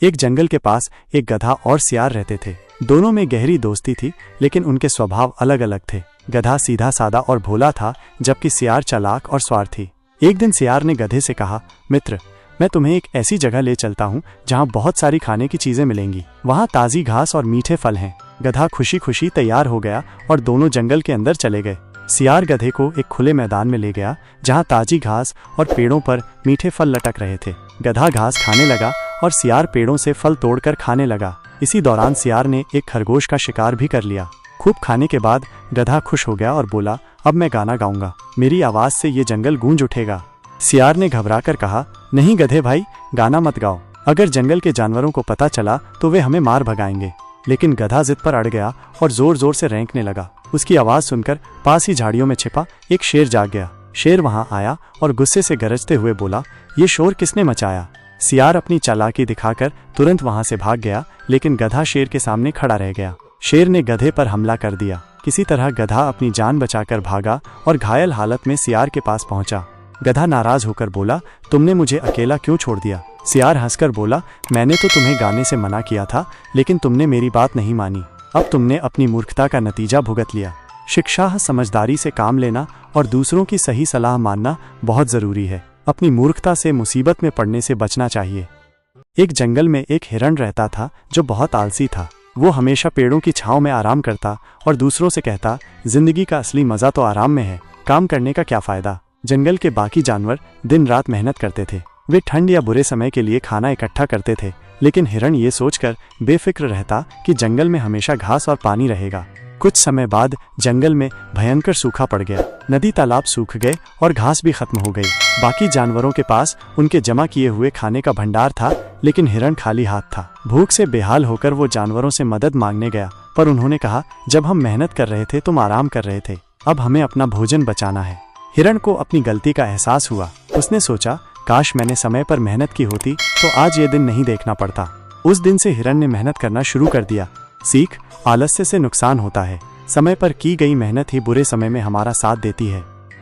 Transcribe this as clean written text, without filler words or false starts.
एक जंगल के पास एक गधा और सियार रहते थे। दोनों में गहरी दोस्ती थी, लेकिन उनके स्वभाव अलग अलग थे। गधा सीधा सादा और भोला था, जबकि सियार चालाक और स्वार्थी। एक दिन सियार ने गधे से कहा, मित्र, मैं तुम्हें एक ऐसी जगह ले चलता हूँ जहाँ बहुत सारी खाने की चीजें मिलेंगी। वहाँ ताजी घास और मीठे फल हैं। गधा खुशी खुशी तैयार हो गया और दोनों जंगल के अंदर चले गए। सियार गधे को एक खुले मैदान में ले गया जहाँ ताजी घास और पेड़ों पर मीठे फल लटक रहे थे। गधा घास खाने लगा और सियार पेड़ों से फल तोड़कर खाने लगा। इसी दौरान सियार ने एक खरगोश का शिकार भी कर लिया। खूब खाने के बाद गधा खुश हो गया और बोला, अब मैं गाना गाऊंगा, मेरी आवाज से ये जंगल गूंज उठेगा। सियार ने घबराकर कहा, नहीं गधे भाई, गाना मत गाओ। अगर जंगल के जानवरों को पता चला तो वे हमें मार भगाएंगे। लेकिन गधा जिद पर अड़ गया और जोर जोर से रेंकने लगा। उसकी आवाज सुनकर पास ही झाड़ियों में छिपा एक शेर जाग गया। शेर वहां आया और गुस्से से गरजते हुए बोला, ये शोर किसने मचाया? सियार अपनी चालाकी दिखाकर तुरंत वहां से भाग गया, लेकिन गधा शेर के सामने खड़ा रह गया। शेर ने गधे पर हमला कर दिया। किसी तरह गधा अपनी जान बचाकर भागा और घायल हालत में सियार के पास पहुंचा। गधा नाराज होकर बोला, तुमने मुझे अकेला क्यों छोड़ दिया? सियार हंसकर बोला, मैंने तो तुम्हें गाने से मना किया था, लेकिन तुमने मेरी बात नहीं मानी। अब तुमने अपनी मूर्खता का नतीजा भुगत लिया। शिक्षा समझदारी से काम लेना और दूसरों की सही सलाह मानना बहुत जरूरी है। अपनी मूर्खता से मुसीबत में पड़ने से बचना चाहिए। एक जंगल में एक हिरण रहता था जो बहुत आलसी था। वो हमेशा पेड़ों की छांव में आराम करता और दूसरों से कहता, जिंदगी का असली मजा तो आराम में है, काम करने का क्या फायदा। जंगल के बाकी जानवर दिन रात मेहनत करते थे। वे ठंड या बुरे समय के लिए खाना इकट्ठा करते थे, लेकिन हिरण ये सोचकर बेफिक्र रहता कि जंगल में हमेशा घास और पानी रहेगा। कुछ समय बाद जंगल में भयंकर सूखा पड़ गया। नदी तालाब सूख गए और घास भी खत्म हो गई। बाकी जानवरों के पास उनके जमा किए हुए खाने का भंडार था, लेकिन हिरण खाली हाथ था। भूख से बेहाल होकर वो जानवरों से मदद मांगने गया, पर उन्होंने कहा, जब हम मेहनत कर रहे थे तुम आराम कर रहे थे, अब हमें अपना भोजन बचाना है। हिरण को अपनी गलती का एहसास हुआ। उसने सोचा, काश मैंने समय पर मेहनत की होती तो आज ये दिन नहीं देखना पड़ता। उस दिन से हिरण ने मेहनत करना शुरू कर दिया। सीख, आलस्य से नुकसान होता है। समय पर की गई मेहनत ही बुरे समय में हमारा साथ देती है।